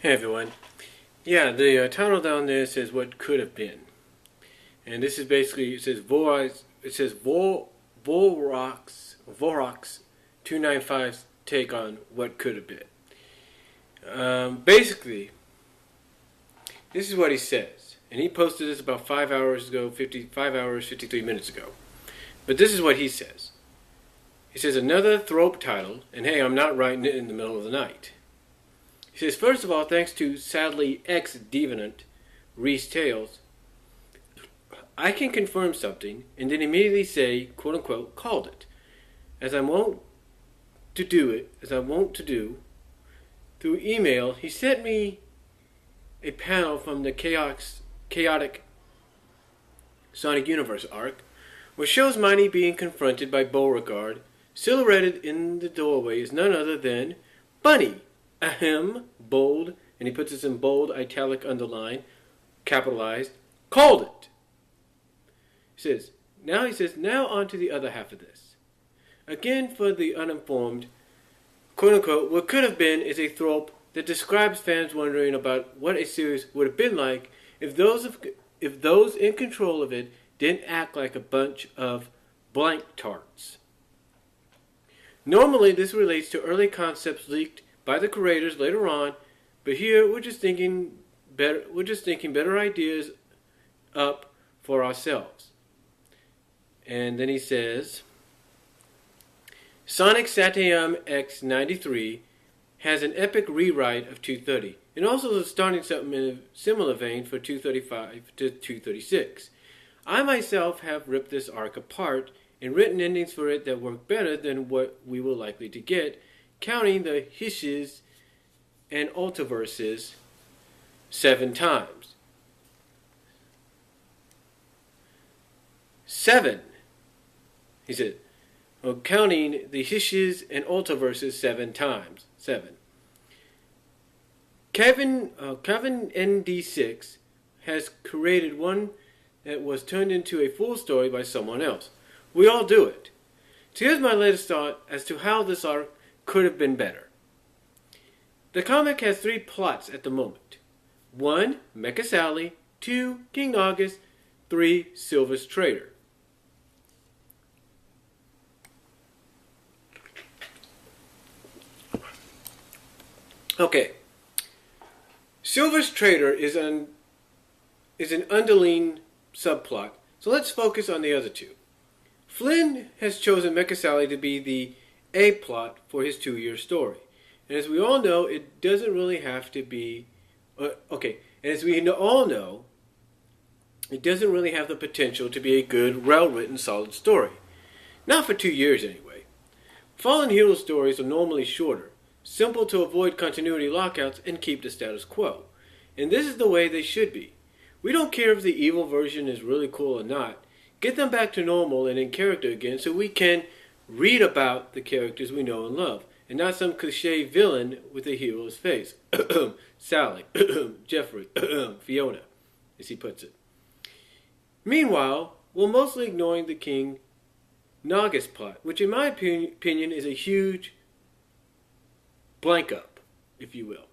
Hey everyone. Yeah, the title down there says "What Could Have Been," and this is basically Vorahk's 295's take on what could have been. Basically, this is what he says, and he posted this about 5 hours ago, 5 hours 53 minutes ago. But this is what he says. He says another thrope title, and hey, I'm not writing it in the middle of the night. He says, first of all, thanks to sadly ex-deviant Reese Tales, I can confirm something and then immediately say, quote unquote, called it. As I wont to do, through email, he sent me a panel from the chaotic Sonic Universe arc, which shows Mighty being confronted by Beauregard. Silhouetted in the doorway is none other than Bunny. Ahem, bold, and he puts this in bold, italic, underline, capitalized, called it. He says, now on to the other half of this. Again, for the uninformed, quote unquote, what could have been is a trope that describes fans wondering about what a series would have been like if those in control of it didn't act like a bunch of blank tarts. Normally, this relates to early concepts leaked by the creators later on, but here we're just thinking better ideas up for ourselves. And then he says, Sonic Satiam X93 has an epic rewrite of 230, and also is starting something in a similar vein for 235 to 236. I myself have ripped this arc apart and written endings for it that work better than what we were likely to get, counting the hishes and ultiverses 7 times. 7, he said. Well, counting the hishes and ultiverses 7 times. 7. Kevin ND6 has created one that was turned into a full story by someone else. We all do it. So here's my latest thought as to how this arc could have been better. The comic has 3 plots at the moment. 1, Mecha Sally. 2, King August. 3, Silver's Trader. Okay. Silver's Trader is an underlying subplot, so let's focus on the other 2. Flynn has chosen Mecha Sally to be the A plot for his 2-year story. And as we all know, it doesn't really have to be... it doesn't really have the potential to be a good, well-written, solid story. Not for 2 years, anyway. Fallen hero stories are normally shorter, simple to avoid continuity lockouts and keep the status quo. And this is the way they should be. We don't care if the evil version is really cool or not. Get them back to normal and in character again so we can read about the characters we know and love, and not some cliche villain with a hero's face. Sally, Jeffrey, Fiona, as he puts it. Meanwhile, we're mostly ignoring the King Nagas plot, which in my opinion is a huge blank up, if you will.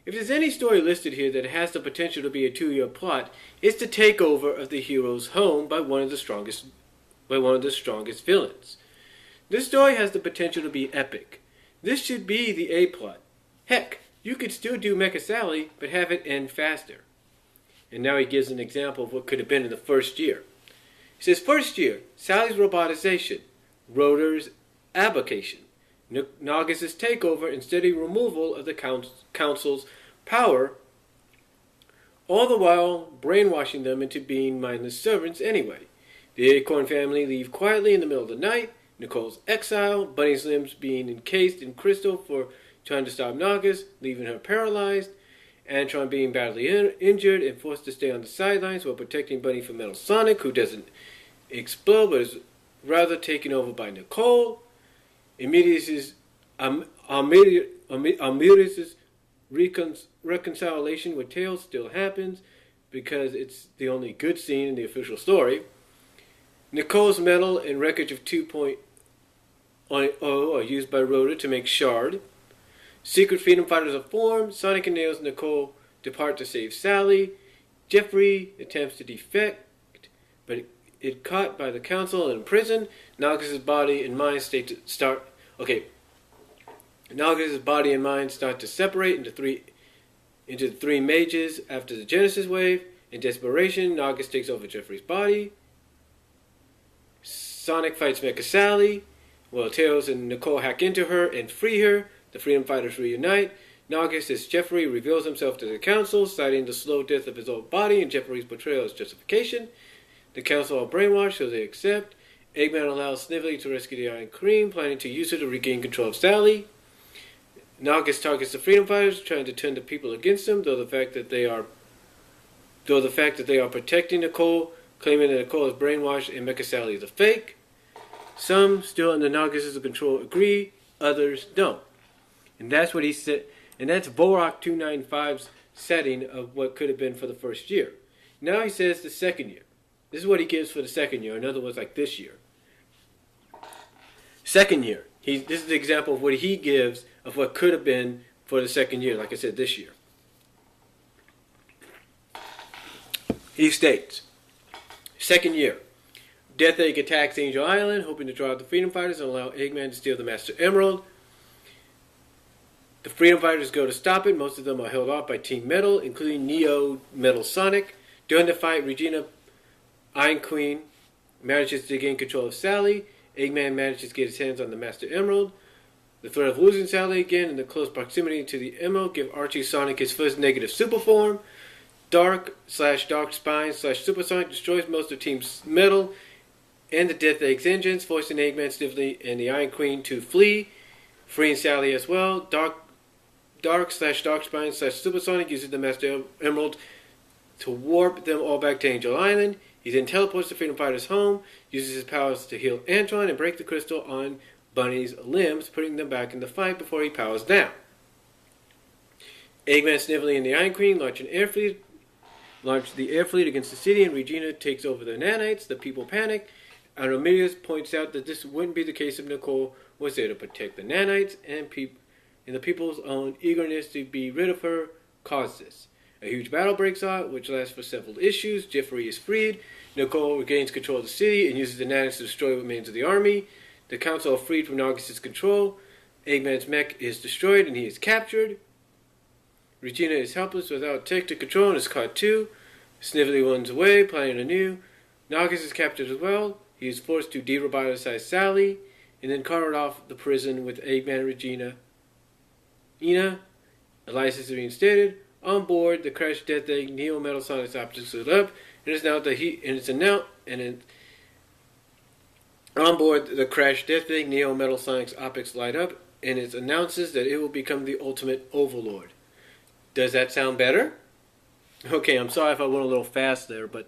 If there's any story listed here that has the potential to be a 2-year plot, it's the takeover of the hero's home by one of the strongest villains. This story has the potential to be epic. This should be the A plot. Heck, you could still do Mecha Sally, but have it end faster. And now he gives an example of what could have been in the first year. He says, first year, Sally's robotization, Rotor's abdication, Nagas' takeover and steady removal of the council's power, all the while brainwashing them into being mindless servants anyway. The Acorn family leave quietly in the middle of the night, Nicole's exile, Bunny's limbs being encased in crystal for trying to stop Nagas, leaving her paralyzed, Antron being badly injured and forced to stay on the sidelines while protecting Bunny from Metal Sonic, who doesn't explode but is rather taken over by Nicole, Amelius's reconciliation with Tails still happens because it's the only good scene in the official story. Nicole's metal and wreckage of 2.0 are used by Rhoda to make Shard. Secret freedom fighters are formed. Sonic and Nails and Nicole depart to save Sally. Jeffrey attempts to defect, but is caught by the council and imprisoned. Naugus' body and mind Naugus' body and mind start to separate into the three mages after the Genesis wave. In desperation, Naugus takes over Jeffrey's body. Sonic fights Mecha Sally, while Tails and Nicole hack into her and free her. The Freedom Fighters reunite. Naugus, as Jeffrey, reveals himself to the Council, citing the slow death of his old body and Jeffrey's betrayal as justification. The Council are brainwashed, so they accept. Eggman allows Snively to rescue the Iron Cream, planning to use her to regain control of Sally. Naugus targets the Freedom Fighters, trying to turn the people against him, though the fact that they are protecting Nicole, claiming that Nicole is brainwashed and Mecha Sally is a fake. Some, still under Naugus' control, agree, others don't. And that's what he said. And that's Vorahk295's setting of what could have been for the first year. Now he says the second year. This is what he gives for the second year. In other words, like this year. Second year. This is the example of what he gives of what could have been for the second year. Like I said, this year. He states, second year. Death Egg attacks Angel Island, hoping to draw out the Freedom Fighters and allow Eggman to steal the Master Emerald. The Freedom Fighters go to stop it. Most of them are held off by Team Metal, including Neo, Metal Sonic. During the fight, Regina, Iron Queen, manages to gain control of Sally. Eggman manages to get his hands on the Master Emerald. The threat of losing Sally again and the close proximity to the Emerald give Archie Sonic his first negative super form. Dark Spine/Super Sonic destroys most of Team Metal and the Death Egg's engines, forcing Eggman, Snively, and the Iron Queen to flee, freeing Sally as well. Dark Spine/Super Sonic uses the Master Emerald to warp them all back to Angel Island. He then teleports the Freedom Fighters home, uses his powers to heal Antoine and break the crystal on Bunny's limbs, putting them back in the fight before he powers down. Eggman, Snively, and the Iron Queen launch the air fleet against the city, and Regina takes over the nanites. The people panic, and Romulus points out that this wouldn't be the case if Nicole was there to protect the nanites, and the people's own eagerness to be rid of her caused this. A huge battle breaks out, which lasts for several issues. Jeffrey is freed. Nicole regains control of the city and uses the nanites to destroy what remains of the army. The council are freed from Naugus' control. Eggman's mech is destroyed and he is captured. Regina is helpless without tech to control and is caught too. Snively runs away, planning anew. Naugus is captured as well. He is forced to de-revitalize Sally and then carted off the prison with Eggman and Regina. Elias is reinstated. On board, the crashed Death Egg, Neo Metal Sonic's optics lit up, and on board the crashed Death Egg, Neo Metal Sonic's optics light up, and it announces that it will become the ultimate overlord. Does that sound better? Okay, I'm sorry if I went a little fast there, but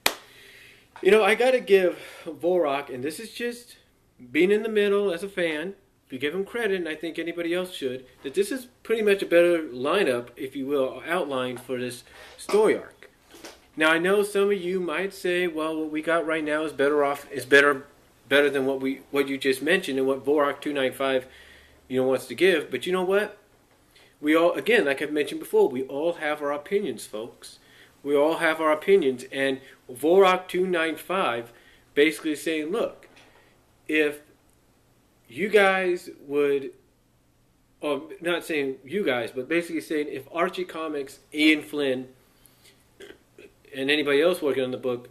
I gotta give Vorahk, and this is just being in the middle as a fan, if you give him credit, and I think anybody else should, that this is pretty much a better lineup, if you will, outline for this story arc. Now, I know some of you might say, well, what we got right now is better than what you just mentioned and what Vorahk295 wants to give. But you know what? We all, again, like I've mentioned before, we all have our opinions, folks. We all have our opinions, and Vorahk295 basically is saying, look, if you guys would, or not saying you guys, but basically saying if Archie Comics, Ian Flynn, and anybody else working on the book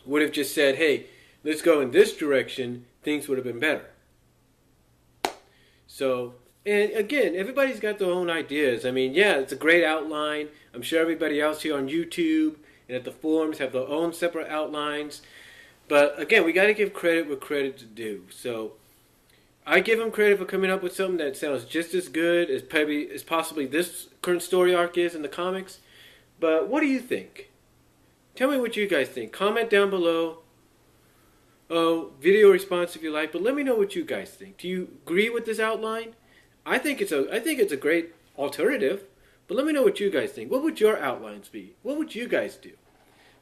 would have just said, hey, let's go in this direction, things would have been better. So, and again, everybody's got their own ideas. I mean, yeah, it's a great outline. I'm sure everybody else here on YouTube and at the forums have their own separate outlines. But again, we got to give credit where credit's due. So, I give him credit for coming up with something that sounds just as good as possibly this current story arc is in the comics. But what do you think? Tell me what you guys think. Comment down below. Oh, video response if you like, but let me know what you guys think. Do you agree with this outline? I think it's a great alternative, but let me know what you guys think. What would your outlines be? What would you guys do?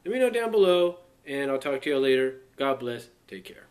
Let me know down below, and I'll talk to you later. God bless. Take care.